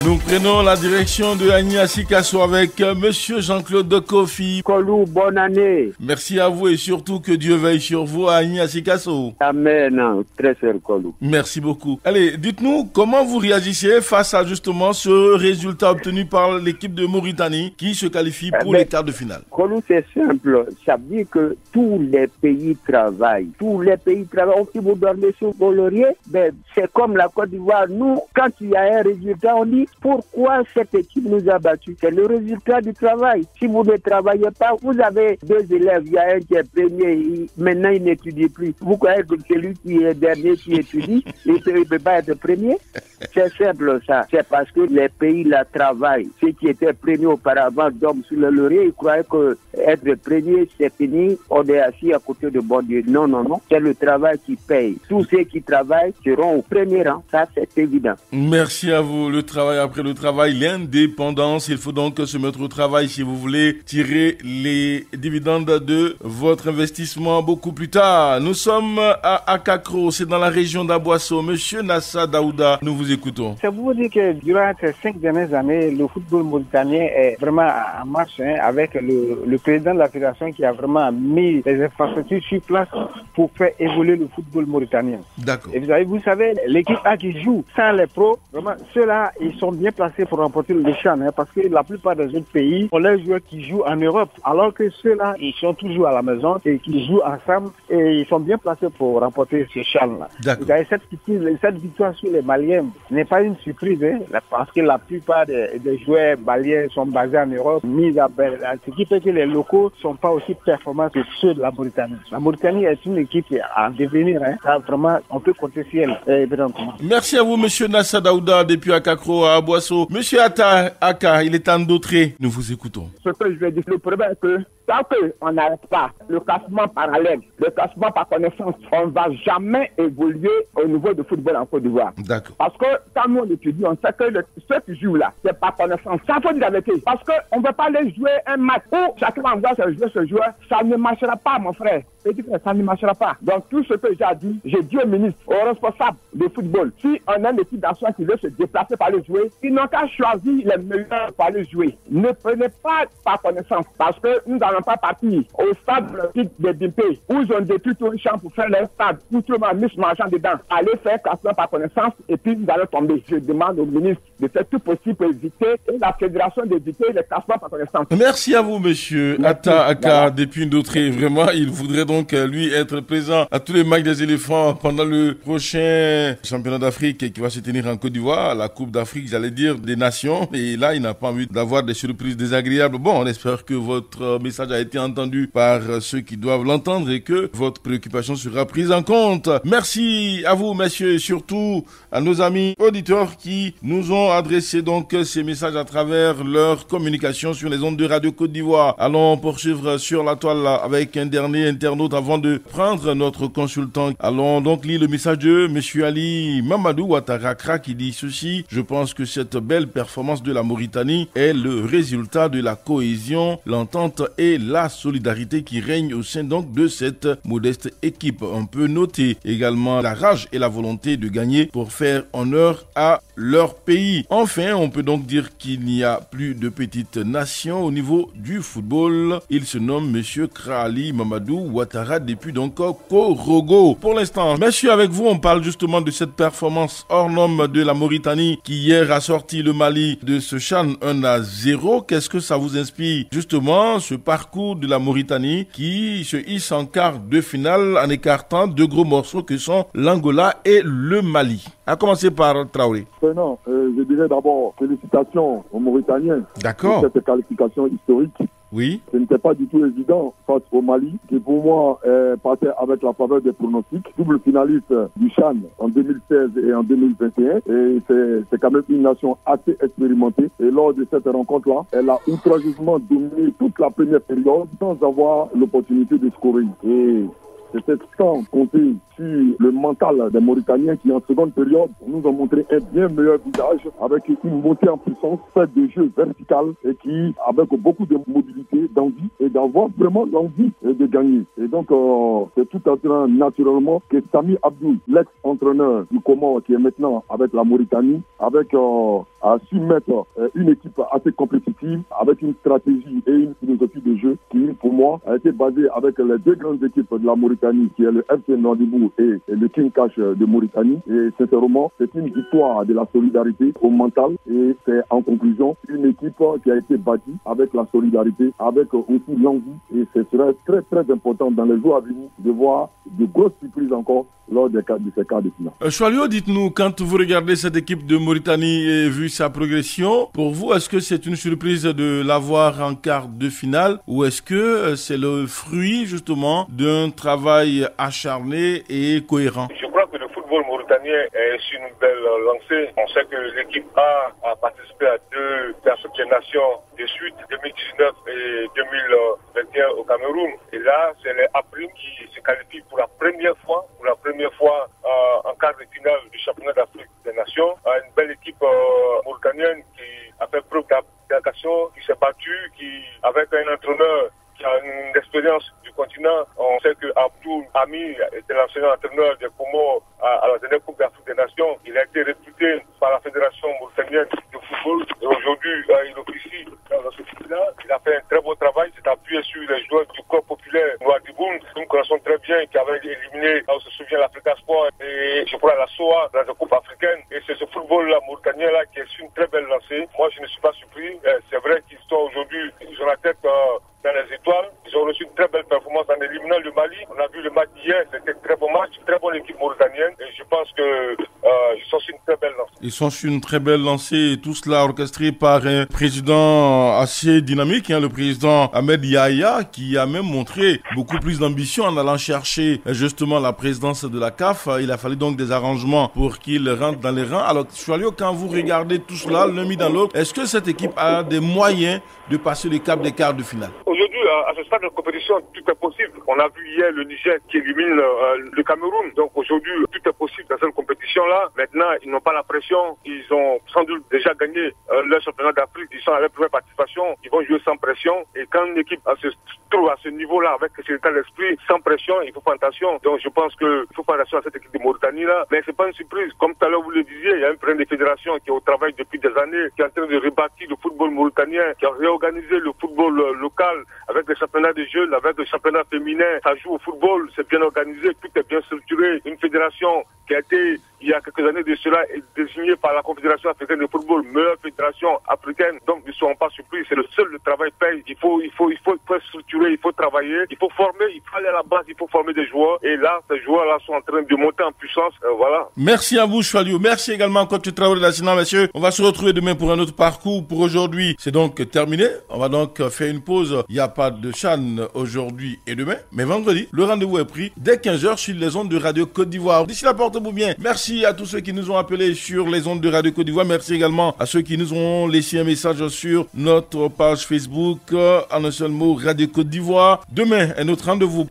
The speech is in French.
Nous prenons la direction de Agni Sikasso avec Monsieur Jean-Claude Kofi. Kolou, bonne année. Merci à vous et surtout que Dieu veille sur vous à Agni Sikasso. Amen, très cher Kolou. Merci beaucoup. Allez, dites-nous comment vous réagissez face à justement ce résultat obtenu par l'équipe de Mauritanie qui se qualifie pour les quarts de finale. Kolou, c'est simple. Ça veut dire que tous les pays travaillent. Tous les pays travaillent. Si vous dormez sur vos lauriers, c'est comme la Côte d'Ivoire. Nous, quand il y a un résultat, on dit pourquoi cette équipe nous a battus. C'est le résultat du travail. Si vous ne travaillez pas, vous avez deux élèves. Il y a un qui est premier, maintenant il n'étudie plus. Vous croyez que celui qui est dernier qui étudie, il ne peut pas être premier? C'est simple ça. C'est parce que les pays là travaillent. Ceux qui étaient premiers auparavant dorment sur le laurier, ils croyaient que être premier c'est fini, on est assis à côté de bon Dieu. Non, non, non. C'est le travail qui paye. Tous ceux qui travaillent seront au premier rang. Ça, c'est évident. Merci à vous. Le travail après le travail, l'indépendance. Il faut donc se mettre au travail si vous voulez tirer les dividendes de votre investissement beaucoup plus tard. Nous sommes à Akakro, c'est dans la région d'Aboisseau. Monsieur Nassa Daouda, nous vous écoutons. C'est pour vous dire que durant ces 5 dernières années, le football mauritanien est vraiment en marche avec le président de la fédération qui a vraiment mis les infrastructures sur place pour faire évoluer le football mauritanien. D'accord. Et vous savez, l'équipe A qui joue sans les pros, vraiment, ceux-là, ils sont bien placés pour remporter le CHAN, parce que la plupart des autres pays ont les joueurs qui jouent en Europe, alors que ceux-là, ils sont toujours à la maison et qui jouent ensemble et ils sont bien placés pour remporter ce CHAN-là. D'accord. Cette victoire sur les Maliens n'est pas une surprise, parce que la plupart des joueurs maliens sont basés en Europe, ce qui fait que les locaux ne sont pas aussi performants que ceux de la Mauritanie. La Mauritanie est une équipe à devenir, ça, vraiment, on peut compter sur elle. Merci à vous, monsieur Nassa Daouda, depuis Akakro à Aboisseau. Monsieur Aka, il est temps d'autrer. Nous vous écoutons. Ce que je vais dire, le problème est que tant qu'on n'arrête pas le classement parallèle, le classement par connaissance, on ne va jamais évoluer au niveau du football en Côte d'Ivoire. D'accord. Parce que quand nous on étudie, on sait que ceux qui jouent là, c'est par connaissance. Ça faut dire la vérité. Parce qu'on ne veut pas aller jouer un match où chacun va voir ce joueur. Ça ne marchera pas, mon frère. Ça ne marchera pas. Donc tout ce que j'ai dit, j'ai dit au ministre, aux responsables du football, si on a une équipe d'action qui veut se déplacer pour aller jouer, ils n'ont qu'à choisir les meilleurs pour aller jouer. Ne prenez pas par connaissance, parce que nous n'allons pas partir au stade de Bimpé, où ils ont détruit tout un champ pour faire leur stade, où tout le monde a mis son argent dedans. Allez faire classement par connaissance et puis vous allez tomber. Je demande au ministre de faire tout possible pour éviter, et la fédération d'éviter les classements par connaissance. Merci à vous, monsieur Aka, depuis Ndautré. Vraiment, il voudrait donc, lui, être présent à tous les matchs des éléphants pendant le prochain championnat d'Afrique qui va se tenir en Côte d'Ivoire, la Coupe d'Afrique, j'allais dire, des nations. Et là, il n'a pas envie d'avoir des surprises désagréables. Bon, on espère que votre message a été entendu par ceux qui doivent l'entendre et que votre préoccupation sera prise en compte. Merci à vous, messieurs, et surtout à nos amis auditeurs qui nous ont adressé donc ces messages à travers leur communication sur les ondes de Radio Côte d'Ivoire. Allons poursuivre sur la toile avec un dernier internaute avant de prendre notre consultant. Allons donc lire le message de Monsieur Ali Mamadou Ouattara qui dit ceci: je pense que cette belle performance de la Mauritanie est le résultat de la cohésion, l'entente et la solidarité qui règne au sein donc de cette modeste équipe. On peut noter également la rage et la volonté de gagner pour faire honneur à leur pays. Enfin, on peut donc dire qu'il n'y a plus de petites nations au niveau du football. Il se nomme Monsieur Krali Mamadou Ouattara depuis donc Korogo. Pour l'instant, monsieur, avec vous, on parle justement de cette performance hors norme de la Mauritanie qui hier a sorti le Mali de ce CHAN 1-0. Qu'est-ce que ça vous inspire justement, ce parcours de la Mauritanie qui se hisse en quart de finale en écartant deux gros morceaux que sont l'Angola et le Mali? À commencer par Traoré. Non, je dirais d'abord félicitations aux Mauritaniens. D'accord. Pour cette qualification historique. Oui. Ce n'était pas du tout évident face au Mali, qui pour moi partait avec la faveur des pronostics. Double finaliste du CHAN en 2016 et en 2021. Et c'est quand même une nation assez expérimentée. Et lors de cette rencontre-là, elle a outrageusement dominé toute la première période sans avoir l'opportunité de scorer. Et C'était sans compter sur le mental des Mauritaniens qui, en seconde période, nous ont montré un bien meilleur visage avec une montée en puissance, faite de jeu vertical et qui, avec beaucoup de mobilité, d'envie et d'avoir vraiment l'envie de gagner. Et donc, c'est tout à fait naturellement que Sami Abdou, l'ex-entraîneur du Comore qui est maintenant avec la Mauritanie, a su mettre une équipe assez compétitive avec une stratégie et une philosophie de jeu qui, pour moi, a été basée avec les deux grandes équipes de la Mauritanie, qui est le FC Nouadhibou et le King Cash de Mauritanie. Et sincèrement, c'est une victoire de la solidarité au mental et c'est en conclusion une équipe qui a été bâtie avec la solidarité, avec aussi l'envie. Et ce serait très très important dans les jours à venir de voir de grosses surprises encore lors de ces quarts de finale. Choualio, dites-nous, quand vous regardez cette équipe de Mauritanie et vu sa progression, pour vous, est-ce que c'est une surprise de l'avoir en quart de finale ou est-ce que c'est le fruit justement d'un travail acharné et cohérent? Je crois que le football mauritanien est sur une belle lancée. On sait que l'équipe a participé à 2 Afrique des Nations de suite, 2019 et 2021 au Cameroun. Et là, c'est les Afrique qui se qualifient pour la première fois en quart de finale du championnat d'Afrique des Nations. Une belle équipe mauritanienne qui a fait preuve d'abnégation, qui s'est battue, avec un entraîneur qui a une expérience du continent. On sait que Abdou Ami était l'ancien entraîneur des Comores à la dernière Coupe d'Afrique des Nations. Il a été recruté par la Fédération mauritanienne de football et aujourd'hui il officie dans ce club-là. Il a fait un très beau travail. Il s'est appuyé sur les joueurs du corps populaire Nouadhibou, que nous connaissons très bien, qui avait éliminé, on se souvient, l'Africa Sport et je crois la SOA dans la Coupe africaine. Et c'est ce football-là mauritanien-là qui est sur une très belle lancée. Moi, je ne suis pas surpris. C'est vrai qu'ils sont aujourd'hui, ils ont la tête dans les étoiles. Ils ont reçu une très belle performance en éliminant le Mali. On a vu le match hier, c'était un très bon match, très bonne équipe mauritanienne. Et je pense que ils sont sur une très belle lancée. Ils sont sur une très belle lancée et tout cela orchestré par un président assez dynamique, le président Ahmed Yahya, qui a même montré beaucoup plus d'ambition en allant chercher justement la présidence de la CAF. Il a fallu donc des arrangements pour qu'il rentre dans les rangs. Alors, Choualio, quand vous regardez tout cela, l'un mis dans l'autre, est-ce que cette équipe a des moyens de passer le cap des quarts de finale? Aujourd'hui, à ce stade de compétition, tout est possible. On a vu hier le Niger qui élimine le Cameroun. Donc aujourd'hui, tout est possible dans cette compétition-là. Maintenant, ils n'ont pas la pression. Ils ont sans doute déjà gagné leur championnat d'Afrique. Ils sont à leur première participation. Ils vont jouer sans pression. Et quand une équipe se trouve à ce niveau-là, avec cet état d'esprit, sans pression, il faut faire attention. Donc je pense qu'il faut faire attention à cette équipe de Mauritanie-là. Mais c'est pas une surprise. Comme tout à l'heure vous le disiez, il y a un président de fédération qui est au travail depuis des années, qui est en train de rebâtir le football mauritanien, qui a réorganisé le football local avec les championnats de jeunes, avec le championnat féminin. Ça joue au football, c'est bien organisé, tout est bien structuré. Une fédération qui a été, il y a quelques années de cela, désignée par la Confédération africaine de football, meilleure fédération africaine. Donc, ne soyons pas surpris, c'est le travail paye. Il faut structurer, il faut travailler, il faut former, il faut aller à la base, il faut former des joueurs. Et là, ces joueurs-là sont en train de monter en puissance. Voilà. Merci à vous, Choualio. Merci également, coach Traoré Lassina, messieurs. On va se retrouver demain pour un autre parcours. Pour aujourd'hui, c'est donc terminé. On va donc faire une pause. Il n'y a pas de CHAN aujourd'hui et demain. Mais vendredi, le rendez-vous est pris dès 15h sur les ondes de Radio Côte d'Ivoire. D'ici là, portez-vous bien. Merci à tous ceux qui nous ont appelés sur les ondes de Radio Côte d'Ivoire. Merci également à ceux qui nous ont laissé un message sur notre page Facebook. En un seul mot, Radio Côte d'Ivoire. Demain, un autre rendez-vous.